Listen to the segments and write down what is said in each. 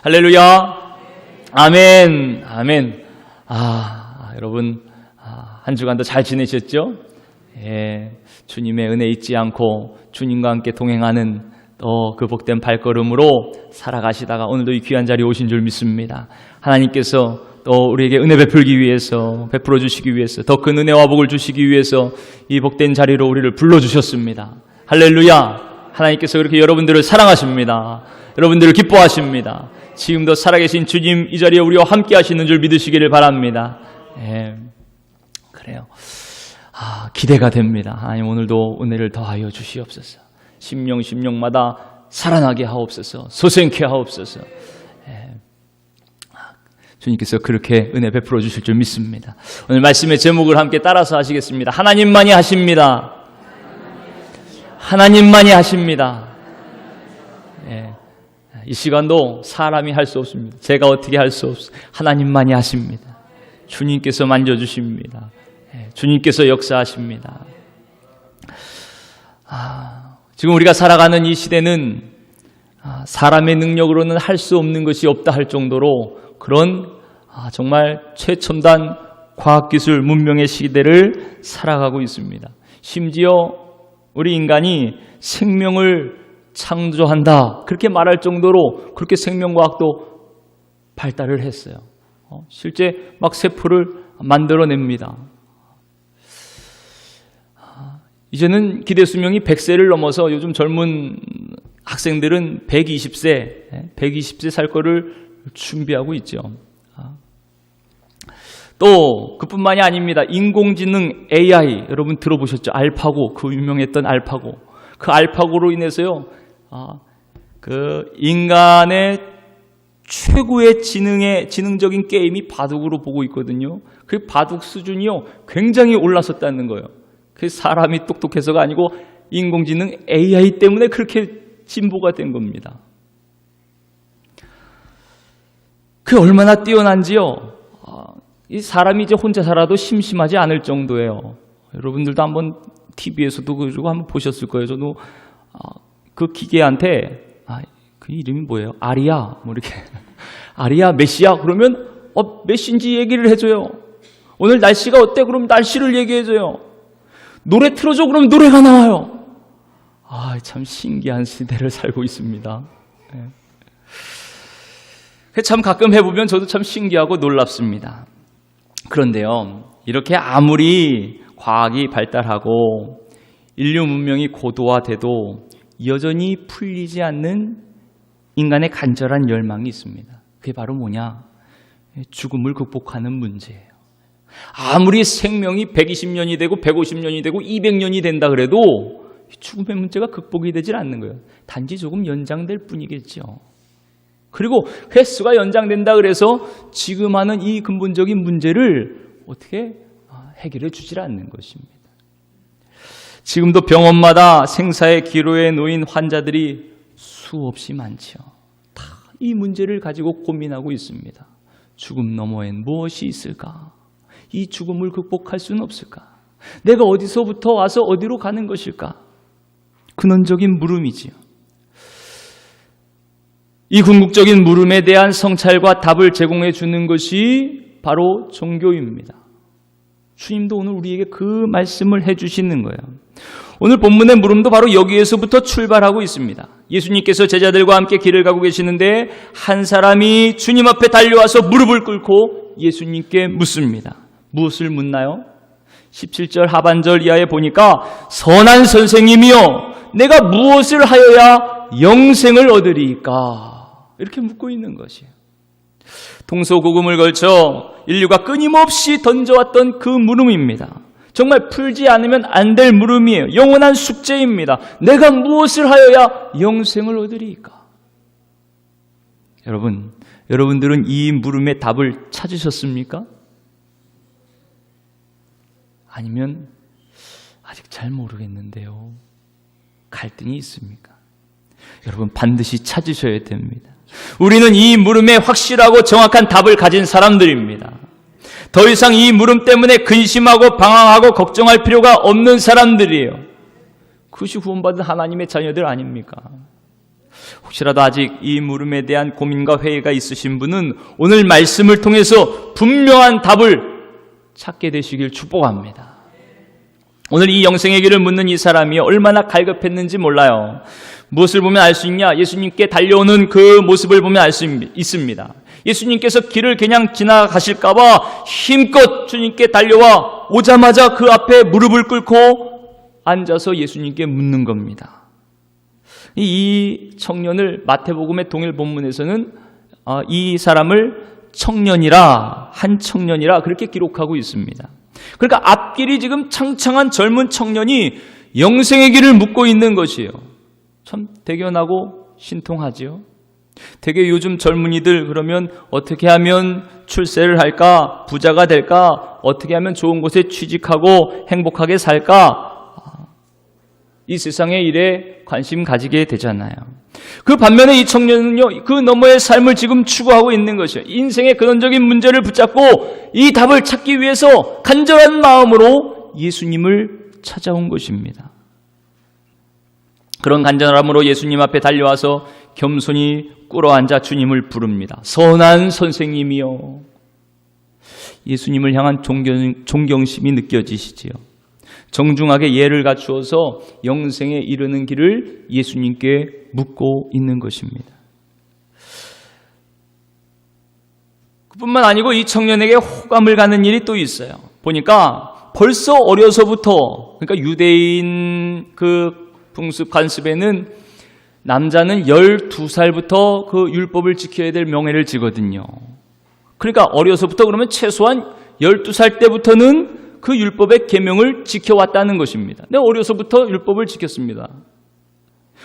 할렐루야. 아멘. 아멘. 여러분, 한 주간도 잘 지내셨죠? 예, 주님의 은혜 잊지 않고 주님과 함께 동행하는 또 그 복된 발걸음으로 살아가시다가 오늘도 이 귀한 자리에 오신 줄 믿습니다. 하나님께서 또 우리에게 은혜 베풀기 위해서, 베풀어 주시기 위해서, 더 큰 은혜와 복을 주시기 위해서 이 복된 자리로 우리를 불러주셨습니다. 할렐루야. 하나님께서 그렇게 여러분들을 사랑하십니다. 여러분들을 기뻐하십니다. 지금도 살아계신 주님 이 자리에 우리와 함께 하시는 줄 믿으시기를 바랍니다. 예, 그래요. 기대가 됩니다. 하나님 오늘도 은혜를 더하여 주시옵소서. 심령마다 살아나게 하옵소서. 소생케 하옵소서. 예, 주님께서 그렇게 은혜 베풀어 주실 줄 믿습니다. 오늘 말씀의 제목을 함께 따라서 하시겠습니다. 하나님만이 하십니다. 하나님만이 하십니다. 예, 이 시간도 사람이 할 수 없습니다. 제가 어떻게 할 수 없어요. 하나님만이 하십니다. 주님께서 만져주십니다. 예, 주님께서 역사하십니다. 지금 우리가 살아가는 이 시대는 사람의 능력으로는 할 수 없는 것이 없다 할 정도로 그런 정말 최첨단 과학기술 문명의 시대를 살아가고 있습니다. 심지어 우리 인간이 생명을 창조한다 그렇게 말할 정도로 그렇게 생명과학도 발달을 했어요. 실제 막 세포를 만들어냅니다. 이제는 기대 수명이 100세를 넘어서 요즘 젊은 학생들은 120세 살 거를 준비하고 있죠. 또 그뿐만이 아닙니다. 인공지능 AI 여러분 들어보셨죠? 알파고, 그 유명했던 알파고. 그 알파고로 인해서요. 그 인간의 최고의 지능적인 게임이 바둑으로 보고 있거든요. 그 바둑 수준이요. 굉장히 올라섰다는 거예요. 그 사람이 똑똑해서가 아니고 인공지능 AI 때문에 그렇게 진보가 된 겁니다. 그게 얼마나 뛰어난지요. 이 사람이 이제 혼자 살아도 심심하지 않을 정도예요. 여러분들도 한번 TV에서도 그러고 한번 보셨을 거예요. 저도 그 기계한테 그 이름이 뭐예요? 아리아 뭐 이렇게 아리아 메시야 그러면 메시인지 얘기를 해줘요. 오늘 날씨가 어때? 그럼 날씨를 얘기해줘요. 노래 틀어줘 그러면 노래가 나와요. 참 신기한 시대를 살고 있습니다. 참 가끔 해보면 저도 참 신기하고 놀랍습니다. 그런데요, 이렇게 아무리 과학이 발달하고 인류 문명이 고도화돼도 여전히 풀리지 않는 인간의 간절한 열망이 있습니다. 그게 바로 뭐냐? 죽음을 극복하는 문제예요. 아무리 생명이 120년이 되고 150년이 되고 200년이 된다 그래도 죽음의 문제가 극복이 되질 않는 거예요. 단지 조금 연장될 뿐이겠죠. 그리고 횟수가 연장된다 그래서 지금 하는 이 근본적인 문제를 어떻게 해결해 주질 않는 것입니다. 지금도 병원마다 생사의 기로에 놓인 환자들이 수없이 많죠. 다 이 문제를 가지고 고민하고 있습니다. 죽음 너머엔 무엇이 있을까? 이 죽음을 극복할 수는 없을까? 내가 어디서부터 와서 어디로 가는 것일까? 근원적인 물음이지요. 이 궁극적인 물음에 대한 성찰과 답을 제공해 주는 것이 바로 종교입니다. 주님도 오늘 우리에게 그 말씀을 해주시는 거예요. 오늘 본문의 물음도 바로 여기에서부터 출발하고 있습니다. 예수님께서 제자들과 함께 길을 가고 계시는데 한 사람이 주님 앞에 달려와서 무릎을 꿇고 예수님께 묻습니다. 무엇을 묻나요? 17절 하반절 이하에 보니까 선한 선생님이여 내가 무엇을 하여야 영생을 얻으리이까? 이렇게 묻고 있는 것이에요. 동서고금을 걸쳐 인류가 끊임없이 던져왔던 그 물음입니다. 정말 풀지 않으면 안 될 물음이에요. 영원한 숙제입니다. 내가 무엇을 하여야 영생을 얻으리이까? 여러분들은 이 물음의 답을 찾으셨습니까? 아니면 아직 잘 모르겠는데요. 갈등이 있습니까? 여러분 반드시 찾으셔야 됩니다. 우리는 이 물음에 확실하고 정확한 답을 가진 사람들입니다. 더 이상 이 물음 때문에 근심하고 방황하고 걱정할 필요가 없는 사람들이에요. 그것이 구원받은 하나님의 자녀들 아닙니까? 혹시라도 아직 이 물음에 대한 고민과 회의가 있으신 분은 오늘 말씀을 통해서 분명한 답을 찾게 되시길 축복합니다. 오늘 이 영생의 길을 묻는 이 사람이 얼마나 갈급했는지 몰라요. 무엇을 보면 알 수 있냐? 예수님께 달려오는 그 모습을 보면 알 수 있습니다. 예수님께서 길을 그냥 지나가실까봐 힘껏 주님께 달려와 오자마자 그 앞에 무릎을 꿇고 앉아서 예수님께 묻는 겁니다. 이 청년을 마태복음의 동일 본문에서는 이 사람을 청년이라, 한 청년이라 그렇게 기록하고 있습니다. 그러니까 앞길이 지금 창창한 젊은 청년이 영생의 길을 묻고 있는 것이에요. 참 대견하고 신통하지요. 되게 요즘 젊은이들 그러면 어떻게 하면 출세를 할까? 부자가 될까? 어떻게 하면 좋은 곳에 취직하고 행복하게 살까? 이 세상의 일에 관심 가지게 되잖아요. 그 반면에 이 청년은요, 그 너머의 삶을 지금 추구하고 있는 것이에요. 인생의 근원적인 문제를 붙잡고 이 답을 찾기 위해서 간절한 마음으로 예수님을 찾아온 것입니다. 그런 간절함으로 예수님 앞에 달려와서 겸손히 꿇어앉아 주님을 부릅니다. 선한 선생님이요. 예수님을 향한 존경심이 느껴지시지요. 정중하게 예를 갖추어서 영생에 이르는 길을 예수님께 묻고 있는 것입니다. 그뿐만 아니고 이 청년에게 호감을 가는 일이 또 있어요. 보니까 벌써 어려서부터, 그러니까 유대인 그 풍습 관습에는 남자는 12살부터 그 율법을 지켜야 될 명예를 지거든요. 그러니까 어려서부터 그러면 최소한 12살 때부터는 그 율법의 계명을 지켜왔다는 것입니다. 내가 어려서부터 율법을 지켰습니다.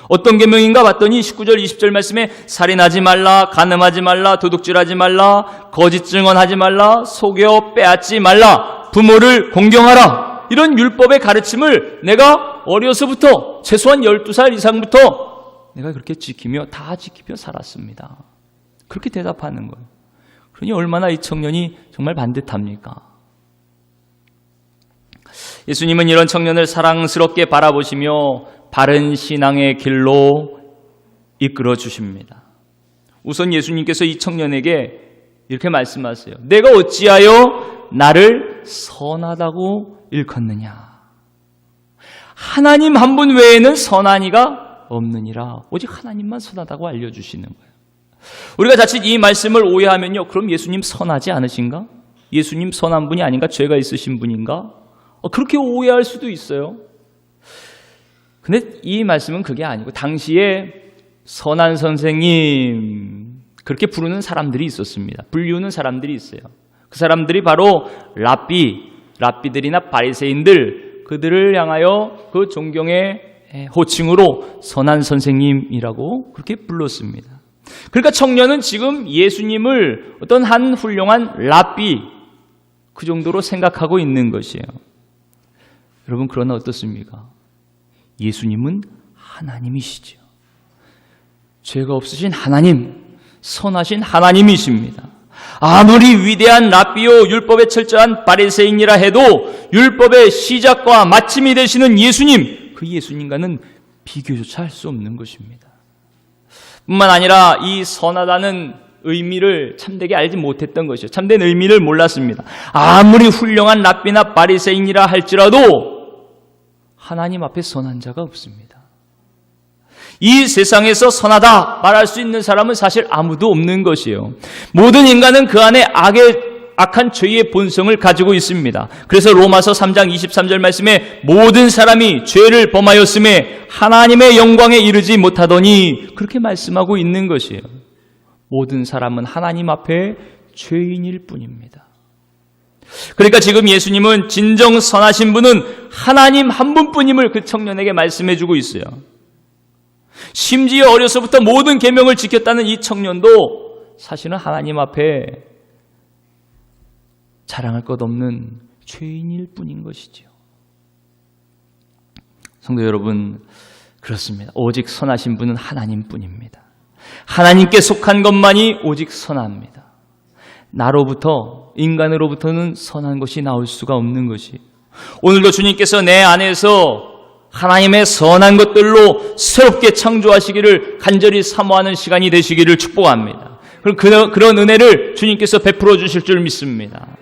어떤 계명인가 봤더니 19절 20절 말씀에 살인하지 말라, 간음하지 말라, 도둑질하지 말라, 거짓 증언하지 말라, 속여 빼앗지 말라, 부모를 공경하라. 이런 율법의 가르침을 내가 어려서부터 최소한 12살 이상부터 내가 그렇게 지키며 다 지키며 살았습니다. 그렇게 대답하는 거예요. 그러니 얼마나 이 청년이 정말 반듯합니까? 예수님은 이런 청년을 사랑스럽게 바라보시며 바른 신앙의 길로 이끌어 주십니다. 우선 예수님께서 이 청년에게 이렇게 말씀하세요. 내가 어찌하여 나를 선하다고 일컫느냐? 하나님 한 분 외에는 선한 이가 없느니라. 오직 하나님만 선하다고 알려주시는 거예요. 우리가 자칫 이 말씀을 오해하면요, 그럼 예수님 선하지 않으신가? 예수님 선한 분이 아닌가? 죄가 있으신 분인가? 그렇게 오해할 수도 있어요. 근데 이 말씀은 그게 아니고 당시에 선한 선생님 그렇게 부르는 사람들이 있었습니다. 불리우는 사람들이 있어요. 그 사람들이 바로 랍비들이나 바리새인들, 그들을 향하여 그 존경의 호칭으로 선한 선생님이라고 그렇게 불렀습니다. 그러니까 청년은 지금 예수님을 어떤 한 훌륭한 랍비 그 정도로 생각하고 있는 것이에요. 여러분, 그러나 어떻습니까? 예수님은 하나님이시죠. 죄가 없으신 하나님, 선하신 하나님이십니다. 아무리 위대한 랍비요 율법에 철저한 바리새인이라 해도 율법의 시작과 마침이 되시는 예수님, 그 예수님과는 비교조차 할 수 없는 것입니다. 뿐만 아니라 이 선하다는 의미를 참되게 알지 못했던 것이죠. 참된 의미를 몰랐습니다. 아무리 훌륭한 랍비나 바리새인이라 할지라도 하나님 앞에 선한 자가 없습니다. 이 세상에서 선하다 말할 수 있는 사람은 사실 아무도 없는 것이에요. 모든 인간은 그 안에 악한 죄의 본성을 가지고 있습니다. 그래서 로마서 3장 23절 말씀에 모든 사람이 죄를 범하였음에 하나님의 영광에 이르지 못하더니 그렇게 말씀하고 있는 것이에요. 모든 사람은 하나님 앞에 죄인일 뿐입니다. 그러니까 지금 예수님은 진정 선하신 분은 하나님 한 분뿐임을 그 청년에게 말씀해 주고 있어요. 심지어 어려서부터 모든 계명을 지켰다는 이 청년도 사실은 하나님 앞에 자랑할 것 없는 죄인일 뿐인 것이죠. 성도 여러분, 그렇습니다. 오직 선하신 분은 하나님뿐입니다. 하나님께 속한 것만이 오직 선합니다. 나로부터, 인간으로부터는 선한 것이 나올 수가 없는 것이. 오늘도 주님께서 내 안에서 하나님의 선한 것들로 새롭게 창조하시기를 간절히 사모하는 시간이 되시기를 축복합니다. 그런 은혜를 주님께서 베풀어 주실 줄 믿습니다.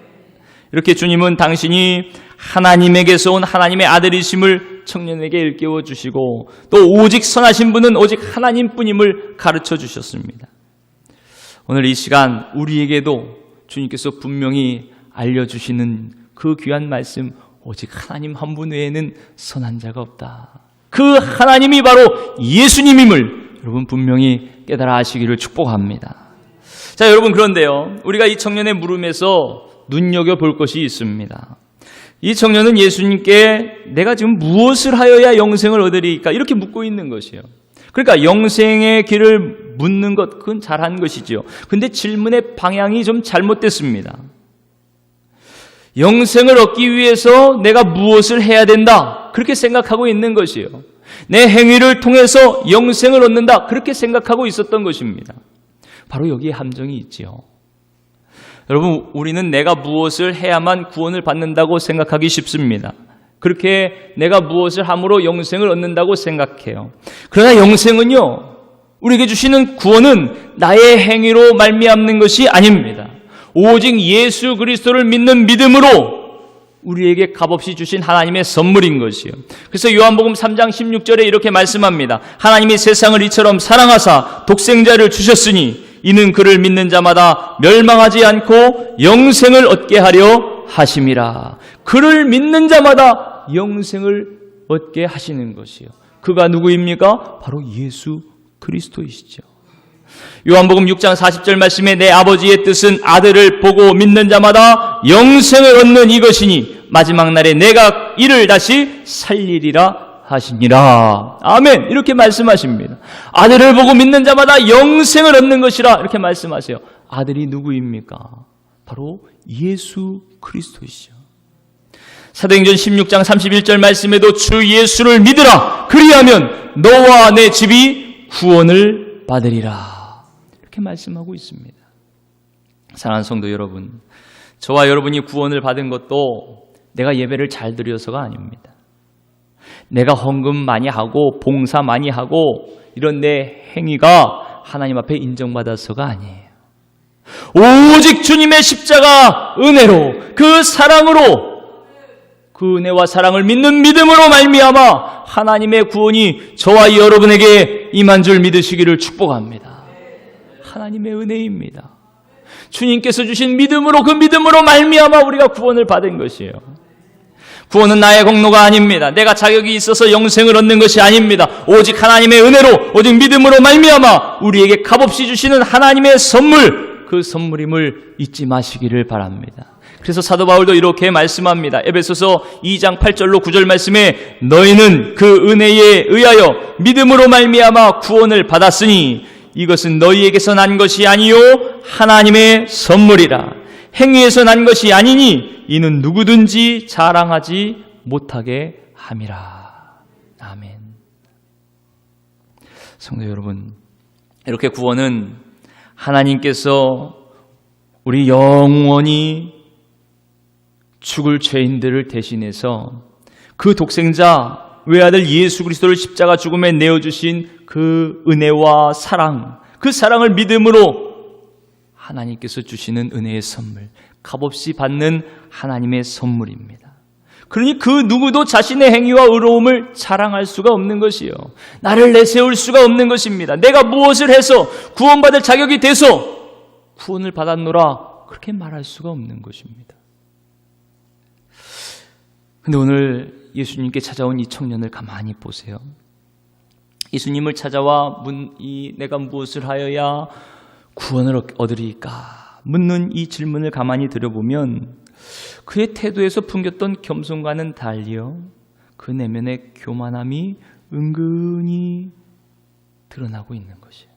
이렇게 주님은 당신이 하나님에게서 온 하나님의 아들이심을 청년에게 일깨워 주시고 또 오직 선하신 분은 오직 하나님뿐임을 가르쳐 주셨습니다. 오늘 이 시간 우리에게도 주님께서 분명히 알려주시는 그 귀한 말씀, 오직 하나님 한 분 외에는 선한 자가 없다. 그 하나님이 바로 예수님임을 여러분 분명히 깨달아 하시기를 축복합니다. 자, 여러분, 그런데요, 우리가 이 청년의 물음에서 눈여겨볼 것이 있습니다. 이 청년은 예수님께 내가 지금 무엇을 하여야 영생을 얻으리까? 이렇게 묻고 있는 것이에요. 그러니까 영생의 길을 묻는 것, 그건 잘한 것이지요. 근데 질문의 방향이 좀 잘못됐습니다. 영생을 얻기 위해서 내가 무엇을 해야 된다, 그렇게 생각하고 있는 것이에요. 내 행위를 통해서 영생을 얻는다, 그렇게 생각하고 있었던 것입니다. 바로 여기에 함정이 있지요. 여러분, 우리는 내가 무엇을 해야만 구원을 받는다고 생각하기 쉽습니다. 그렇게 내가 무엇을 함으로 영생을 얻는다고 생각해요. 그러나 영생은요, 우리에게 주시는 구원은 나의 행위로 말미암는 것이 아닙니다. 오직 예수 그리스도를 믿는 믿음으로 우리에게 값없이 주신 하나님의 선물인 것이요. 그래서 요한복음 3장 16절에 이렇게 말씀합니다. 하나님이 세상을 이처럼 사랑하사 독생자를 주셨으니 이는 그를 믿는 자마다 멸망하지 않고 영생을 얻게 하려 하심이라. 그를 믿는 자마다 영생을 얻게 하시는 것이요. 그가 누구입니까? 바로 예수 그리스도이시죠. 요한복음 6장 40절 말씀에 내 아버지의 뜻은 아들을 보고 믿는 자마다 영생을 얻는 이것이니 마지막 날에 내가 이를 다시 살리리라 하시니라. 아멘. 이렇게 말씀하십니다. 아들을 보고 믿는 자마다 영생을 얻는 것이라 이렇게 말씀하세요. 아들이 누구입니까? 바로 예수 그리스도이시죠. 사도행전 16장 31절 말씀에도 주 예수를 믿으라. 그리하면 너와 내 집이 구원을 받으리라. 이렇게 말씀하고 있습니다. 사랑하는 성도 여러분, 저와 여러분이 구원을 받은 것도 내가 예배를 잘 드려서가 아닙니다. 내가 헌금 많이 하고 봉사 많이 하고 이런 내 행위가 하나님 앞에 인정받아서가 아니에요. 오직 주님의 십자가 은혜로, 그 사랑으로, 그 은혜와 사랑을 믿는 믿음으로 말미암아 하나님의 구원이 저와 여러분에게 임한 줄 믿으시기를 축복합니다. 하나님의 은혜입니다. 주님께서 주신 믿음으로, 그 믿음으로 말미암아 우리가 구원을 받은 것이에요. 구원은 나의 공로가 아닙니다. 내가 자격이 있어서 영생을 얻는 것이 아닙니다. 오직 하나님의 은혜로, 오직 믿음으로 말미암아 우리에게 값없이 주시는 하나님의 선물, 그 선물임을 잊지 마시기를 바랍니다. 그래서 사도 바울도 이렇게 말씀합니다. 에베소서 2장 8절로 9절 말씀에 너희는 그 은혜에 의하여 믿음으로 말미암아 구원을 받았으니 이것은 너희에게서 난 것이 아니요 하나님의 선물이라. 행위에서 난 것이 아니니 이는 누구든지 자랑하지 못하게 함이라. 아멘. 성도 여러분, 이렇게 구원은 하나님께서 우리 영원히 죽을 죄인들을 대신해서 그 독생자 외아들 예수 그리스도를 십자가 죽음에 내어주신 그 은혜와 사랑, 그 사랑을 믿음으로 하나님께서 주시는 은혜의 선물, 값없이 받는 하나님의 선물입니다. 그러니 그 누구도 자신의 행위와 의로움을 자랑할 수가 없는 것이요, 나를 내세울 수가 없는 것입니다. 내가 무엇을 해서 구원받을 자격이 돼서 구원을 받았노라 그렇게 말할 수가 없는 것입니다. 근데 오늘 예수님께 찾아온 이 청년을 가만히 보세요. 예수님을 찾아와 내가 무엇을 하여야 구원을 얻으리까 묻는 이 질문을 가만히 들여보면 그의 태도에서 풍겼던 겸손과는 달리요, 그 내면의 교만함이 은근히 드러나고 있는 것이에요.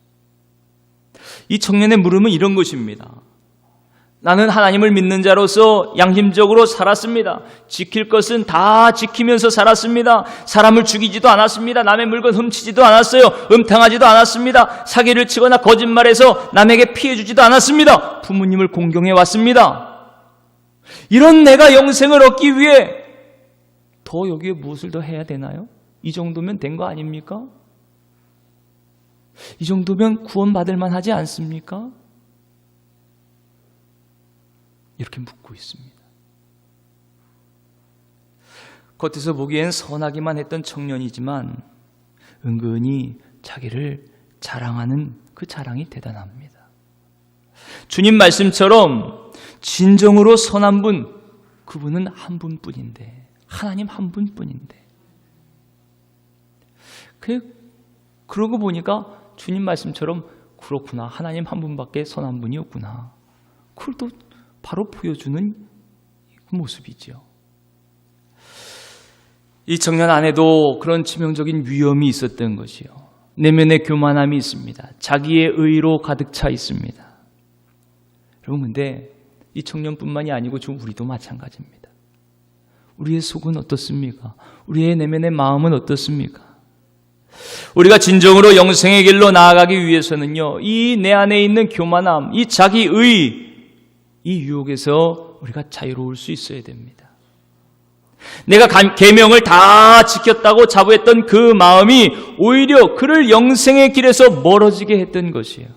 이 청년의 물음은 이런 것입니다. 나는 하나님을 믿는 자로서 양심적으로 살았습니다. 지킬 것은 다 지키면서 살았습니다. 사람을 죽이지도 않았습니다. 남의 물건 훔치지도 않았어요. 음탕하지도 않았습니다. 사기를 치거나 거짓말해서 남에게 피해 주지도 않았습니다. 부모님을 공경해 왔습니다. 이런 내가 영생을 얻기 위해 더 여기에 무엇을 더 해야 되나요? 이 정도면 된 거 아닙니까? 이 정도면 구원받을 만하지 않습니까? 이렇게 묻고 있습니다. 겉에서 보기엔 선하기만 했던 청년이지만 은근히 자기를 자랑하는 그 자랑이 대단합니다. 주님 말씀처럼 진정으로 선한 분, 그분은 한 분뿐인데, 하나님 한 분뿐인데, 그러고 보니까 주님 말씀처럼 그렇구나, 하나님 한 분밖에 선한 분이 없구나, 그걸 또 바로 보여주는 그 모습이지요. 이 청년 안에도 그런 치명적인 위험이 있었던 것이요, 내면의 교만함이 있습니다. 자기의 의로 가득 차 있습니다. 여러분, 근데 이 청년뿐만이 아니고 지금 우리도 마찬가지입니다. 우리의 속은 어떻습니까? 우리의 내면의 마음은 어떻습니까? 우리가 진정으로 영생의 길로 나아가기 위해서는요, 이 내 안에 있는 교만함, 이 자기의, 이 유혹에서 우리가 자유로울 수 있어야 됩니다. 내가 계명을 다 지켰다고 자부했던 그 마음이 오히려 그를 영생의 길에서 멀어지게 했던 것이에요.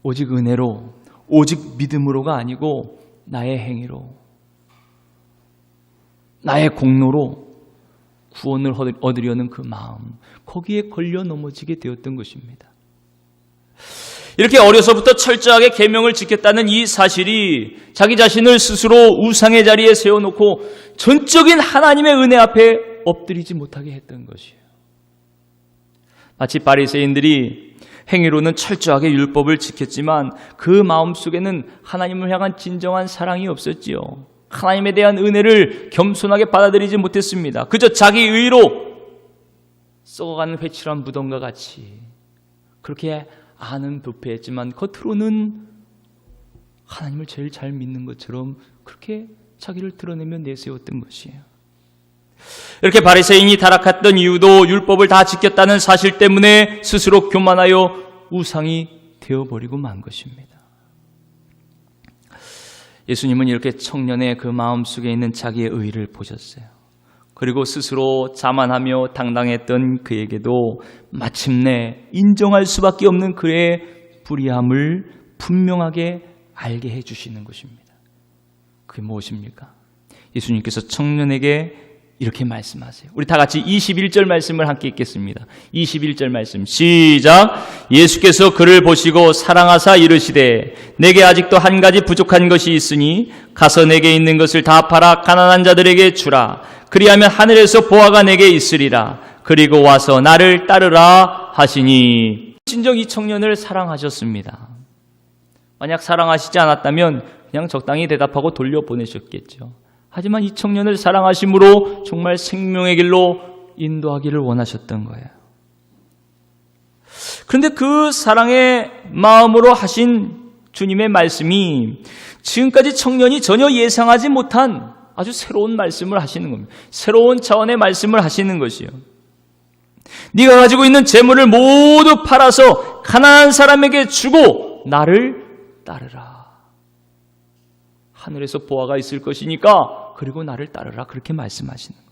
오직 은혜로, 오직 믿음으로가 아니고 나의 행위로, 나의 공로로 구원을 얻으려는 그 마음, 거기에 걸려 넘어지게 되었던 것입니다. 이렇게 어려서부터 철저하게 계명을 지켰다는 이 사실이 자기 자신을 스스로 우상의 자리에 세워놓고 전적인 하나님의 은혜 앞에 엎드리지 못하게 했던 것이에요. 마치 바리새인들이 행위로는 철저하게 율법을 지켰지만 그 마음속에는 하나님을 향한 진정한 사랑이 없었지요. 하나님에 대한 은혜를 겸손하게 받아들이지 못했습니다. 그저 자기 의로 썩어가는 회칠한 무덤과 같이 그렇게 아는 부패했지만 겉으로는 하나님을 제일 잘 믿는 것처럼 그렇게 자기를 드러내며 내세웠던 것이에요. 이렇게 바리새인이 타락했던 이유도 율법을 다 지켰다는 사실 때문에 스스로 교만하여 우상이 되어버리고 만 것입니다. 예수님은 이렇게 청년의 그 마음속에 있는 자기의 의의를 보셨어요. 그리고 스스로 자만하며 당당했던 그에게도 마침내 인정할 수밖에 없는 그의 불의함을 분명하게 알게 해주시는 것입니다. 그게 무엇입니까? 예수님께서 청년에게 이렇게 말씀하세요. 우리 다 같이 21절 말씀을 함께 읽겠습니다. 21절 말씀 시작. 예수께서 그를 보시고 사랑하사 이르시되 내게 아직도 한 가지 부족한 것이 있으니 가서 내게 있는 것을 다 팔아 가난한 자들에게 주라. 그리하면 하늘에서 보화가 내게 있으리라. 그리고 와서 나를 따르라 하시니. 진정 이 청년을 사랑하셨습니다. 만약 사랑하시지 않았다면 그냥 적당히 대답하고 돌려보내셨겠죠. 하지만 이 청년을 사랑하심으로 정말 생명의 길로 인도하기를 원하셨던 거예요. 그런데 그 사랑의 마음으로 하신 주님의 말씀이 지금까지 청년이 전혀 예상하지 못한 아주 새로운 말씀을 하시는 겁니다. 새로운 차원의 말씀을 하시는 것이요. 네가 가지고 있는 재물을 모두 팔아서 가난한 사람에게 주고 나를 따르라. 하늘에서 보화가 있을 것이니까 그리고 나를 따르라. 그렇게 말씀하시는 거예요.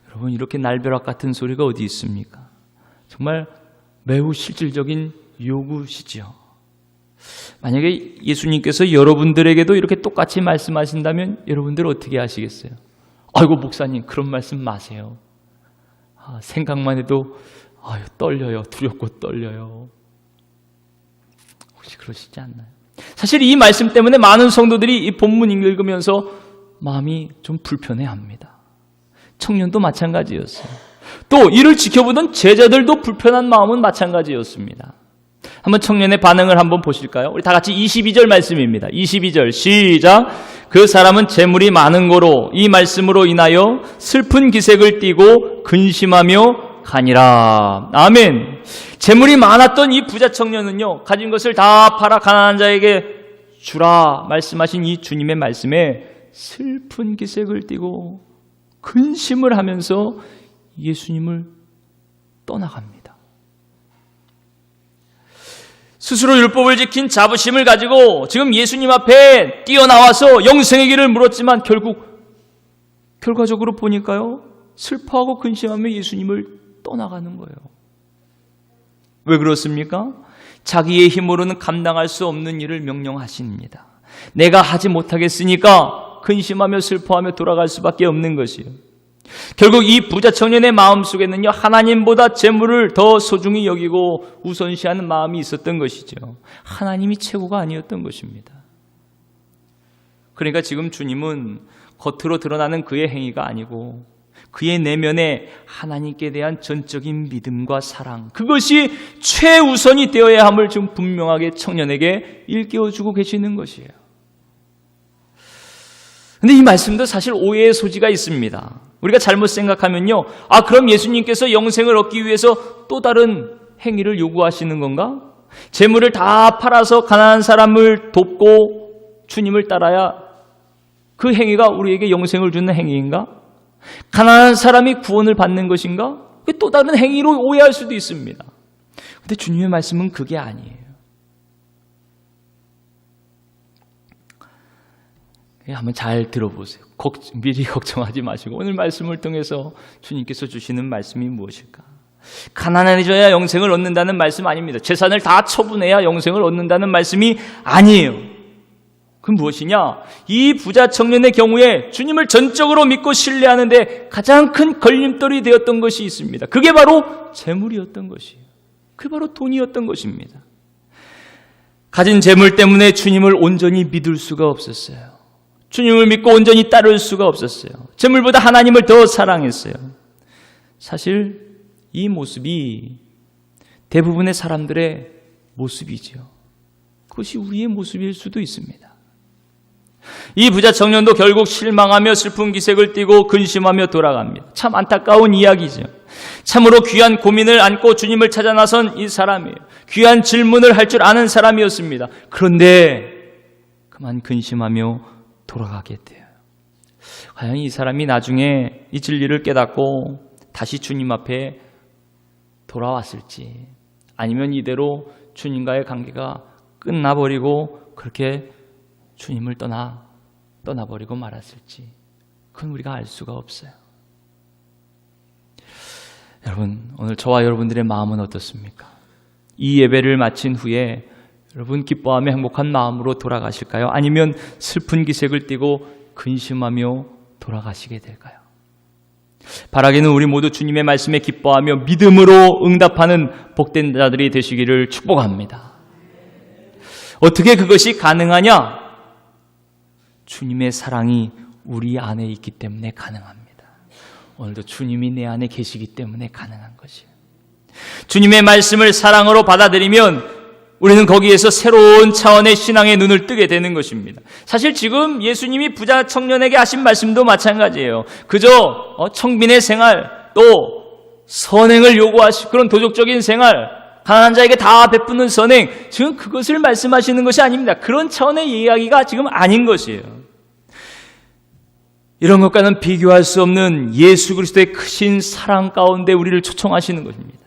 여러분, 이렇게 날벼락 같은 소리가 어디 있습니까? 정말 매우 실질적인 요구시죠. 만약에 예수님께서 여러분들에게도 이렇게 똑같이 말씀하신다면 여러분들 어떻게 하시겠어요? 아이고 목사님 그런 말씀 마세요. 생각만 해도 떨려요. 두렵고 떨려요. 혹시 그러시지 않나요? 사실 이 말씀 때문에 많은 성도들이 이 본문 읽으면서 마음이 좀 불편해합니다. 청년도 마찬가지였어요. 또 이를 지켜보던 제자들도 불편한 마음은 마찬가지였습니다. 한번 청년의 반응을 한번 보실까요? 우리 다 같이 22절 말씀입니다. 22절 시작. 그 사람은 재물이 많은 거로 이 말씀으로 인하여 슬픈 기색을 띠고 근심하며 가니라. 아멘. 재물이 많았던 이 부자 청년은요, 가진 것을 다 팔아 가난한 자에게 주라 말씀하신 이 주님의 말씀에 슬픈 기색을 띠고 근심을 하면서 예수님을 떠나갑니다. 스스로 율법을 지킨 자부심을 가지고 지금 예수님 앞에 뛰어나와서 영생의 길을 물었지만 결과적으로 보니까요, 슬퍼하고 근심하며 예수님을 떠나가는 거예요. 왜 그렇습니까? 자기의 힘으로는 감당할 수 없는 일을 명령하십니다. 내가 하지 못하겠으니까 근심하며 슬퍼하며 돌아갈 수밖에 없는 것이에요. 결국 이 부자 청년의 마음속에는요, 하나님보다 재물을 더 소중히 여기고 우선시하는 마음이 있었던 것이죠. 하나님이 최고가 아니었던 것입니다. 그러니까 지금 주님은 겉으로 드러나는 그의 행위가 아니고 그의 내면에 하나님께 대한 전적인 믿음과 사랑, 그것이 최우선이 되어야 함을 지금 분명하게 청년에게 일깨워주고 계시는 것이에요. 근데 이 말씀도 사실 오해의 소지가 있습니다. 우리가 잘못 생각하면요, 그럼 예수님께서 영생을 얻기 위해서 또 다른 행위를 요구하시는 건가? 재물을 다 팔아서 가난한 사람을 돕고 주님을 따라야 그 행위가 우리에게 영생을 주는 행위인가? 가난한 사람이 구원을 받는 것인가? 또 다른 행위로 오해할 수도 있습니다. 근데 주님의 말씀은 그게 아니에요. 한번 잘 들어보세요. 미리 걱정하지 마시고 오늘 말씀을 통해서 주님께서 주시는 말씀이 무엇일까? 가난해져야 영생을 얻는다는 말씀 아닙니다. 재산을 다 처분해야 영생을 얻는다는 말씀이 아니에요. 그건 무엇이냐? 이 부자 청년의 경우에 주님을 전적으로 믿고 신뢰하는데 가장 큰 걸림돌이 되었던 것이 있습니다. 그게 바로 재물이었던 것이에요. 그게 바로 돈이었던 것입니다. 가진 재물 때문에 주님을 온전히 믿을 수가 없었어요. 주님을 믿고 온전히 따를 수가 없었어요. 재물보다 하나님을 더 사랑했어요. 사실 이 모습이 대부분의 사람들의 모습이죠. 그것이 우리의 모습일 수도 있습니다. 이 부자 청년도 결국 실망하며 슬픈 기색을 띠고 근심하며 돌아갑니다. 참 안타까운 이야기죠. 참으로 귀한 고민을 안고 주님을 찾아 나선 이 사람이에요. 귀한 질문을 할 줄 아는 사람이었습니다. 그런데 그만 근심하며 돌아가게 돼요. 과연 이 사람이 나중에 이 진리를 깨닫고 다시 주님 앞에 돌아왔을지, 아니면 이대로 주님과의 관계가 끝나버리고 그렇게 주님을 떠나버리고 말았을지, 그건 우리가 알 수가 없어요. 여러분, 오늘 저와 여러분들의 마음은 어떻습니까? 이 예배를 마친 후에 여러분 기뻐하며 행복한 마음으로 돌아가실까요? 아니면 슬픈 기색을 띠고 근심하며 돌아가시게 될까요? 바라기는 우리 모두 주님의 말씀에 기뻐하며 믿음으로 응답하는 복된 자들이 되시기를 축복합니다. 어떻게 그것이 가능하냐? 주님의 사랑이 우리 안에 있기 때문에 가능합니다. 오늘도 주님이 내 안에 계시기 때문에 가능한 것이에요. 주님의 말씀을 사랑으로 받아들이면 우리는 거기에서 새로운 차원의 신앙의 눈을 뜨게 되는 것입니다. 사실 지금 예수님이 부자 청년에게 하신 말씀도 마찬가지예요. 그저 청빈의 생활, 또 선행을 요구하시고 그런 도덕적인 생활, 가난한 자에게 다 베푸는 선행, 지금 그것을 말씀하시는 것이 아닙니다. 그런 차원의 이야기가 지금 아닌 것이에요. 이런 것과는 비교할 수 없는 예수 그리스도의 크신 사랑 가운데 우리를 초청하시는 것입니다.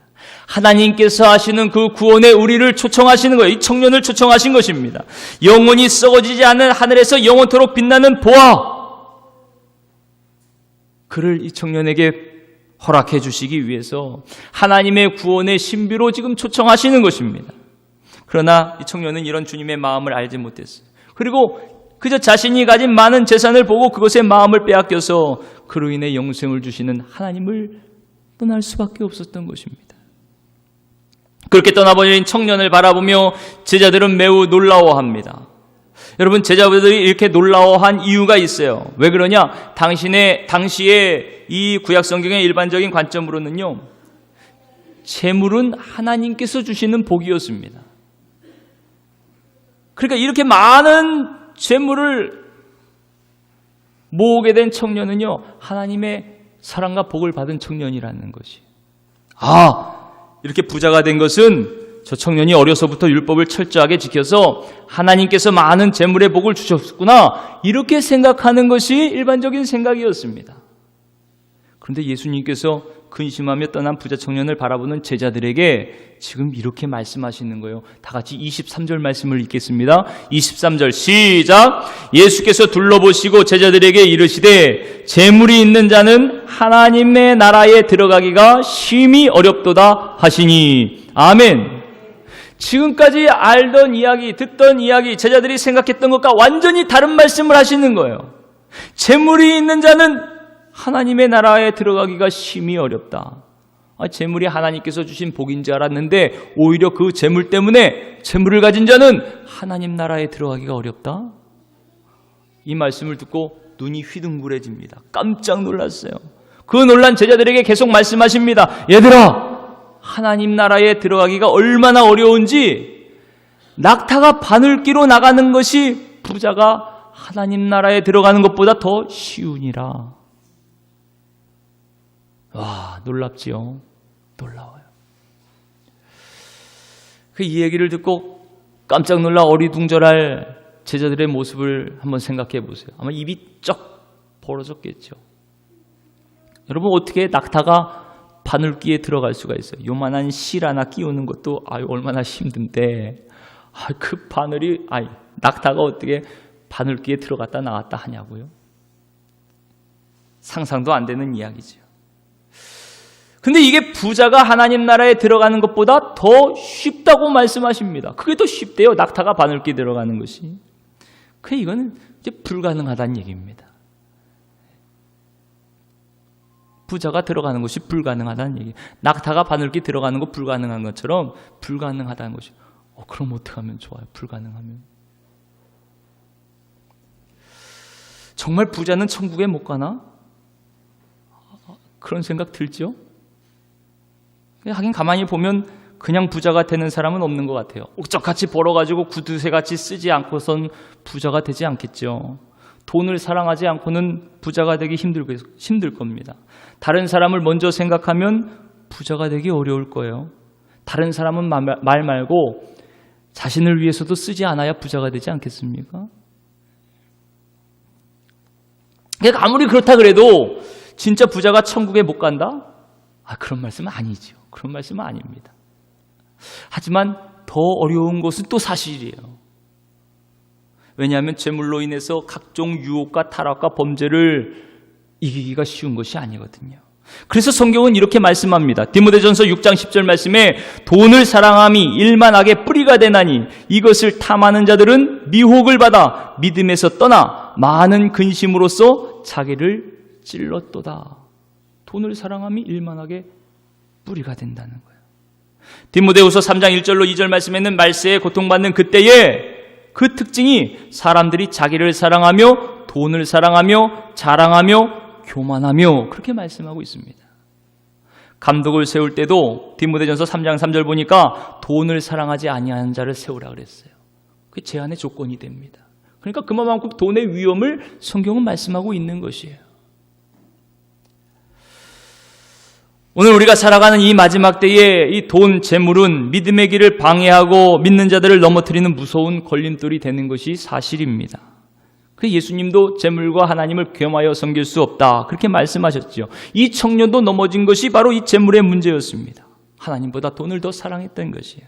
하나님께서 하시는 그 구원에 우리를 초청하시는 거예요. 이 청년을 초청하신 것입니다. 영원히 썩어지지 않는 하늘에서 영원토록 빛나는 보화, 그를 이 청년에게 허락해 주시기 위해서 하나님의 구원의 신비로 지금 초청하시는 것입니다. 그러나 이 청년은 이런 주님의 마음을 알지 못했어요. 그리고 그저 자신이 가진 많은 재산을 보고 그것에 마음을 빼앗겨서 그로 인해 영생을 주시는 하나님을 떠날 수밖에 없었던 것입니다. 그렇게 떠나버린 청년을 바라보며 제자들은 매우 놀라워합니다. 여러분, 제자들이 이렇게 놀라워한 이유가 있어요. 왜 그러냐? 당시에 이 구약 성경의 일반적인 관점으로는요, 재물은 하나님께서 주시는 복이었습니다. 그러니까 이렇게 많은 재물을 모으게 된 청년은요, 하나님의 사랑과 복을 받은 청년이라는 것이. 이렇게 부자가 된 것은 저 청년이 어려서부터 율법을 철저하게 지켜서 하나님께서 많은 재물의 복을 주셨구나, 이렇게 생각하는 것이 일반적인 생각이었습니다. 그런데 예수님께서 근심하며 떠난 부자 청년을 바라보는 제자들에게 지금 이렇게 말씀하시는 거예요. 다 같이 23절 말씀을 읽겠습니다. 23절 시작. 예수께서 둘러보시고 제자들에게 이르시되 재물이 있는 자는 하나님의 나라에 들어가기가 심히 어렵도다 하시니. 아멘. 지금까지 알던 이야기, 듣던 이야기, 제자들이 생각했던 것과 완전히 다른 말씀을 하시는 거예요. 재물이 있는 자는 하나님의 나라에 들어가기가 심히 어렵다. 재물이 하나님께서 주신 복인 줄 알았는데 오히려 그 재물 때문에 재물을 가진 자는 하나님 나라에 들어가기가 어렵다. 이 말씀을 듣고 눈이 휘둥그레집니다. 깜짝 놀랐어요. 그 놀란 제자들에게 계속 말씀하십니다. 얘들아, 하나님 나라에 들어가기가 얼마나 어려운지 낙타가 바늘기로 나가는 것이 부자가 하나님 나라에 들어가는 것보다 더 쉬우니라. 와, 놀랍지요? 놀라워요. 이 얘기를 듣고 깜짝 놀라 어리둥절할 제자들의 모습을 한번 생각해 보세요. 아마 입이 쩍 벌어졌겠죠. 여러분, 어떻게 낙타가 바늘귀에 들어갈 수가 있어요? 요만한 실 하나 끼우는 것도 얼마나 힘든데 그 바늘이 낙타가 어떻게 바늘귀에 들어갔다 나왔다 하냐고요? 상상도 안 되는 이야기죠. 근데 이게 부자가 하나님 나라에 들어가는 것보다 더 쉽다고 말씀하십니다. 그게 더 쉽대요. 낙타가 바늘귀에 들어가는 것이. 이거는 이제 불가능하다는 얘기입니다. 부자가 들어가는 것이 불가능하다는 얘기. 낙타가 바늘귀 들어가는 거 불가능한 것처럼 불가능하다는 것이. 그럼 어떻게 하면 좋아요? 불가능하면. 정말 부자는 천국에 못 가나? 그런 생각 들죠? 하긴 가만히 보면 그냥 부자가 되는 사람은 없는 것 같아요. 옥적같이 벌어가지고 구두쇠같이 쓰지 않고선 부자가 되지 않겠죠. 돈을 사랑하지 않고는 부자가 되기 힘들 겁니다. 다른 사람을 먼저 생각하면 부자가 되기 어려울 거예요. 다른 사람은 말 말고 자신을 위해서도 쓰지 않아야 부자가 되지 않겠습니까? 그러니까 아무리 그렇다 그래도 진짜 부자가 천국에 못 간다? 그런 말씀은 아니죠. 그런 말씀은 아닙니다. 하지만 더 어려운 것은 또 사실이에요. 왜냐하면 재물로 인해서 각종 유혹과 타락과 범죄를 이기기가 쉬운 것이 아니거든요. 그래서 성경은 이렇게 말씀합니다. 디모데전서 6장 10절 말씀에 돈을 사랑함이 일만하게 뿌리가 되나니 이것을 탐하는 자들은 미혹을 받아 믿음에서 떠나 많은 근심으로써 자기를 찔렀도다. 돈을 사랑함이 일만하게 뿌리가 된다는 거예요. 디모데후서 3장 1절로 2절 말씀에는 말세에 고통받는 그때에 그 특징이 사람들이 자기를 사랑하며 돈을 사랑하며 자랑하며 교만하며 그렇게 말씀하고 있습니다. 감독을 세울 때도 디모데전서 3장 3절 보니까 돈을 사랑하지 아니하는 자를 세우라 그랬어요. 그게 제한의 조건이 됩니다. 그러니까 그만큼 돈의 위험을 성경은 말씀하고 있는 것이에요. 오늘 우리가 살아가는 이 마지막 때에 이 돈, 재물은 믿음의 길을 방해하고 믿는 자들을 넘어뜨리는 무서운 걸림돌이 되는 것이 사실입니다. 예수님도 재물과 하나님을 겸하여 섬길 수 없다. 그렇게 말씀하셨죠. 이 청년도 넘어진 것이 바로 이 재물의 문제였습니다. 하나님보다 돈을 더 사랑했던 것이에요.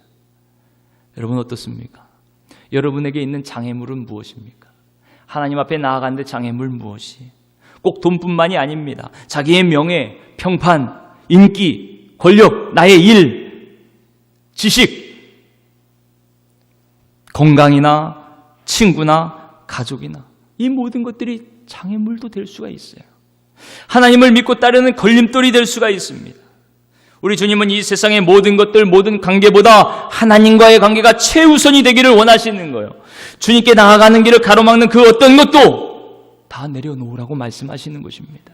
여러분 어떻습니까? 여러분에게 있는 장애물은 무엇입니까? 하나님 앞에 나아가는데 장애물 무엇이? 꼭 돈뿐만이 아닙니다. 자기의 명예, 평판, 인기, 권력, 나의 일, 지식, 건강이나 친구나 가족이나 이 모든 것들이 장애물도 될 수가 있어요. 하나님을 믿고 따르는 걸림돌이 될 수가 있습니다. 우리 주님은 이 세상의 모든 것들, 모든 관계보다 하나님과의 관계가 최우선이 되기를 원하시는 거예요. 주님께 나아가는 길을 가로막는 그 어떤 것도 다 내려놓으라고 말씀하시는 것입니다.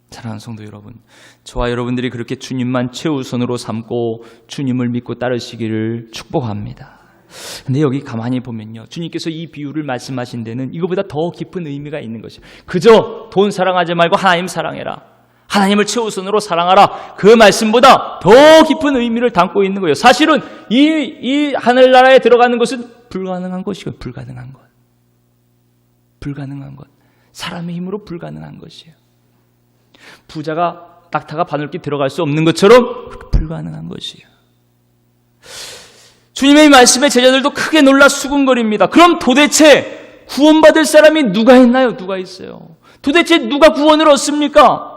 사랑하는 성도 여러분, 저와 여러분들이 그렇게 주님만 최우선으로 삼고 주님을 믿고 따르시기를 축복합니다. 근데 여기 가만히 보면요, 주님께서 이 비유를 말씀하신 데는 이거보다 더 깊은 의미가 있는 것이에요. 그저 돈 사랑하지 말고 하나님 사랑해라, 하나님을 최우선으로 사랑하라, 그 말씀보다 더 깊은 의미를 담고 있는 거예요. 사실은 이 하늘나라에 들어가는 것은 불가능한 것이고, 불가능한 것, 사람의 힘으로 불가능한 것이에요. 부자가 낙타가 바늘길 들어갈 수 없는 것처럼 불가능한 것이에요. 주님의 말씀에 제자들도 크게 놀라 수군거립니다. 그럼 도대체 구원받을 사람이 누가 있나요? 누가 있어요? 도대체 누가 구원을 얻습니까?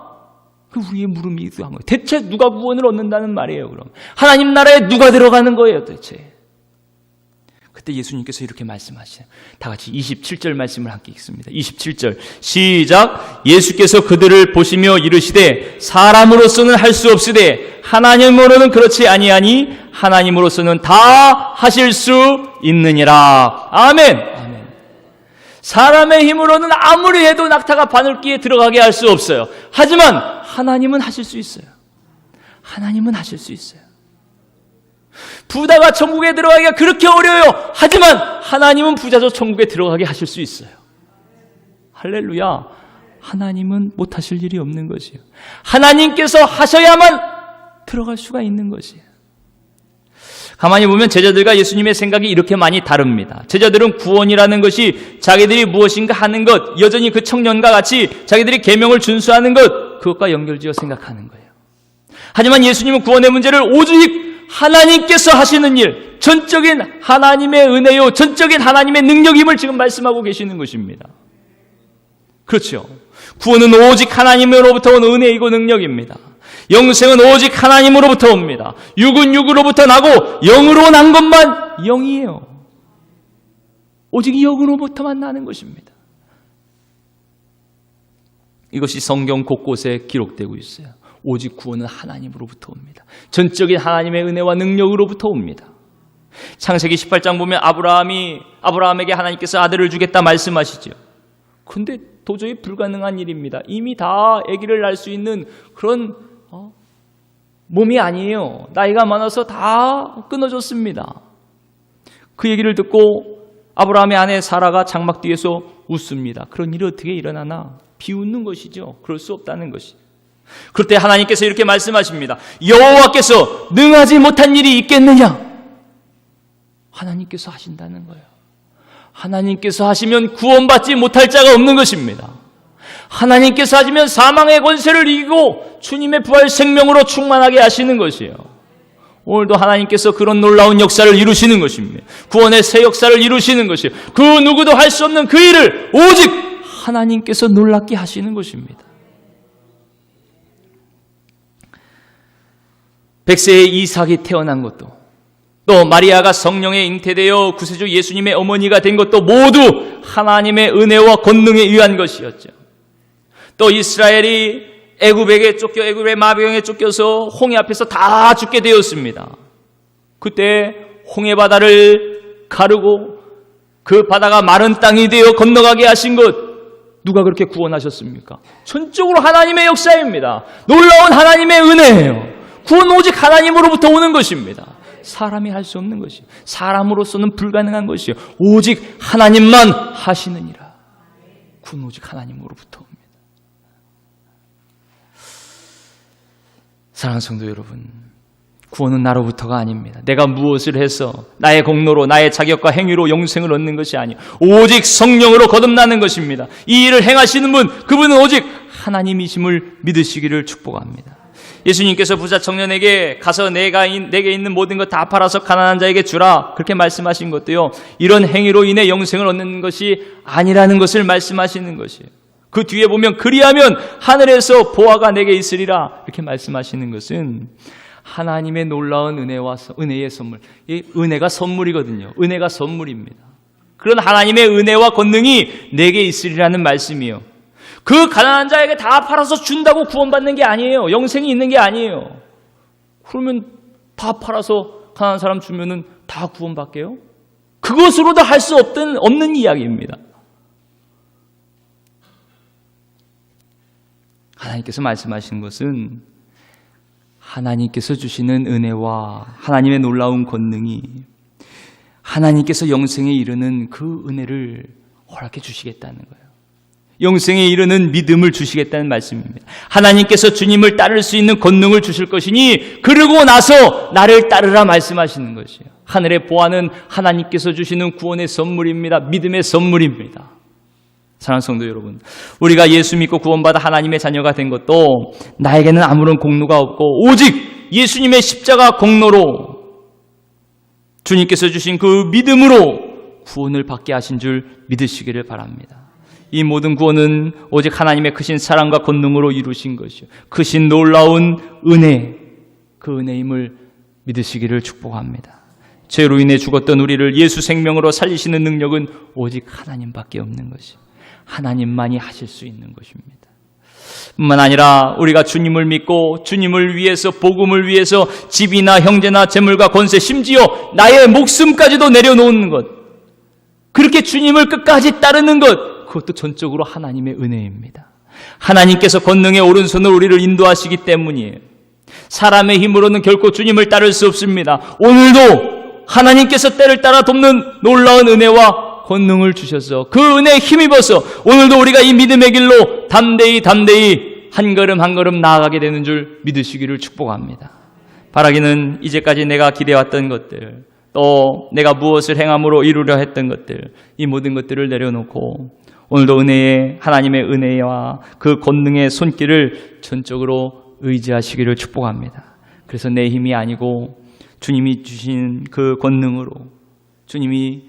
그 우리의 물음이 이상한 거예요. 대체 누가 구원을 얻는다는 말이에요, 그럼? 하나님 나라에 누가 들어가는 거예요, 대체? 그때 예수님께서 이렇게 말씀하시죠. 다 같이 27절 말씀을 함께 읽습니다. 27절 시작. 예수께서 그들을 보시며 이르시되 사람으로서는 할 수 없으되 하나님으로는 그렇지 아니하니 하나님으로서는 다 하실 수 있느니라. 아멘. 아멘. 사람의 힘으로는 아무리 해도 낙타가 바늘기에 들어가게 할 수 없어요. 하지만 하나님은 하실 수 있어요. 하나님은 하실 수 있어요. 부자가 천국에 들어가기가 그렇게 어려워요. 하지만 하나님은 부자도 천국에 들어가게 하실 수 있어요. 할렐루야. 하나님은 못하실 일이 없는 것이에요. 하나님께서 하셔야만 들어갈 수가 있는 것이에요. 가만히 보면 제자들과 예수님의 생각이 이렇게 많이 다릅니다. 제자들은 구원이라는 것이 자기들이 무엇인가 하는 것, 여전히 그 청년과 같이 자기들이 계명을 준수하는 것, 그것과 연결지어 생각하는 거예요. 하지만 예수님은 구원의 문제를 오직 하나님께서 하시는 일, 전적인 하나님의 은혜요, 전적인 하나님의 능력임을 지금 말씀하고 계시는 것입니다. 그렇죠. 구원은 오직 하나님으로부터 온 은혜이고 능력입니다. 영생은 오직 하나님으로부터 옵니다. 육은 육으로부터 나고 영으로 난 것만 영이에요. 오직 영으로부터만 나는 것입니다. 이것이 성경 곳곳에 기록되고 있어요. 오직 구원은 하나님으로부터 옵니다. 전적인 하나님의 은혜와 능력으로부터 옵니다. 창세기 18장 보면 아브라함에게 하나님께서 아들을 주겠다 말씀하시죠. 근데 도저히 불가능한 일입니다. 이미 다 아기를 낳을 수 있는 그런 몸이 아니에요. 나이가 많아서 다 끊어졌습니다. 그 얘기를 듣고 아브라함의 아내 사라가 장막 뒤에서 웃습니다. 그런 일이 어떻게 일어나나? 비웃는 것이죠. 그럴 수 없다는 것이. 그럴 때 하나님께서 이렇게 말씀하십니다. 여호와께서 능하지 못한 일이 있겠느냐? 하나님께서 하신다는 거예요. 하나님께서 하시면 구원받지 못할 자가 없는 것입니다. 하나님께서 하시면 사망의 권세를 이기고 주님의 부활 생명으로 충만하게 하시는 것이에요. 오늘도 하나님께서 그런 놀라운 역사를 이루시는 것입니다. 구원의 새 역사를 이루시는 것이에요. 그 누구도 할 수 없는 그 일을 오직 하나님께서 놀랍게 하시는 것입니다. 백세의 이삭이 태어난 것도, 또 마리아가 성령에 잉태되어 구세주 예수님의 어머니가 된 것도 모두 하나님의 은혜와 권능에 의한 것이었죠. 또 이스라엘이 애굽의 마병에 쫓겨서 홍해 앞에서 다 죽게 되었습니다. 그때 홍해 바다를 가르고 그 바다가 마른 땅이 되어 건너가게 하신 것, 누가 그렇게 구원하셨습니까? 전적으로 하나님의 역사입니다. 놀라운 하나님의 은혜예요. 구원 오직 하나님으로부터 오는 것입니다. 사람이 할 수 없는 것이에요. 사람으로서는 불가능한 것이에요. 오직 하나님만 하시느니라. 구원 오직 하나님으로부터 옵니다. 사랑하는 성도 여러분, 구원은 나로부터가 아닙니다. 내가 무엇을 해서 나의 공로로 나의 자격과 행위로 영생을 얻는 것이 아니에요. 오직 성령으로 거듭나는 것입니다. 이 일을 행하시는 분, 그분은 오직 하나님이심을 믿으시기를 축복합니다. 예수님께서 부자 청년에게 가서 내게 있는 모든 것 다 팔아서 가난한 자에게 주라, 그렇게 말씀하신 것도요, 이런 행위로 인해 영생을 얻는 것이 아니라는 것을 말씀하시는 것이에요. 그 뒤에 보면 그리하면 하늘에서 보화가 내게 있으리라, 이렇게 말씀하시는 것은 하나님의 놀라운 은혜의 선물. 이 은혜가 선물이거든요. 은혜가 선물입니다. 그런 하나님의 은혜와 권능이 내게 있으리라는 말씀이에요. 그 가난한 자에게 다 팔아서 준다고 구원받는 게 아니에요. 영생이 있는 게 아니에요. 그러면 다 팔아서 가난한 사람 주면은 다 구원받게요? 그것으로도 할 수 없는 이야기입니다. 하나님께서 말씀하시는 것은 하나님께서 주시는 은혜와 하나님의 놀라운 권능이 하나님께서 영생에 이르는 그 은혜를 허락해 주시겠다는 거예요. 영생에 이르는 믿음을 주시겠다는 말씀입니다. 하나님께서 주님을 따를 수 있는 권능을 주실 것이니 그러고 나서 나를 따르라 말씀하시는 것이에요. 하늘의 보화는 하나님께서 주시는 구원의 선물입니다. 믿음의 선물입니다. 사랑하는 성도 여러분, 우리가 예수 믿고 구원받아 하나님의 자녀가 된 것도 나에게는 아무런 공로가 없고 오직 예수님의 십자가 공로로 주님께서 주신 그 믿음으로 구원을 받게 하신 줄 믿으시기를 바랍니다. 이 모든 구원은 오직 하나님의 크신 사랑과 권능으로 이루신 것이요, 크신 놀라운 은혜, 그 은혜임을 믿으시기를 축복합니다. 죄로 인해 죽었던 우리를 예수 생명으로 살리시는 능력은 오직 하나님밖에 없는 것이요, 하나님만이 하실 수 있는 것입니다. 뿐만 아니라 우리가 주님을 믿고 주님을 위해서, 복음을 위해서 집이나 형제나 재물과 권세, 심지어 나의 목숨까지도 내려놓는 것, 그렇게 주님을 끝까지 따르는 것, 그것도 전적으로 하나님의 은혜입니다. 하나님께서 권능의 오른손으로 우리를 인도하시기 때문이에요. 사람의 힘으로는 결코 주님을 따를 수 없습니다. 오늘도 하나님께서 때를 따라 돕는 놀라운 은혜와 권능을 주셔서 그 은혜에 힘입어서 오늘도 우리가 이 믿음의 길로 담대히 한 걸음 한 걸음 나아가게 되는 줄 믿으시기를 축복합니다. 바라기는 이제까지 내가 기대왔던 것들, 또 내가 무엇을 행함으로 이루려 했던 것들, 이 모든 것들을 내려놓고 오늘도 하나님의 은혜와 그 권능의 손길을 전적으로 의지하시기를 축복합니다. 그래서 내 힘이 아니고 주님이 주신 그 권능으로, 주님이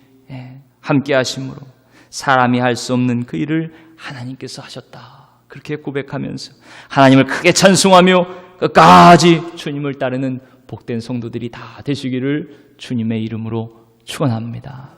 함께 하심으로 사람이 할 수 없는 그 일을 하나님께서 하셨다, 그렇게 고백하면서 하나님을 크게 찬송하며 끝까지 주님을 따르는 복된 성도들이 다 되시기를 주님의 이름으로 축원합니다.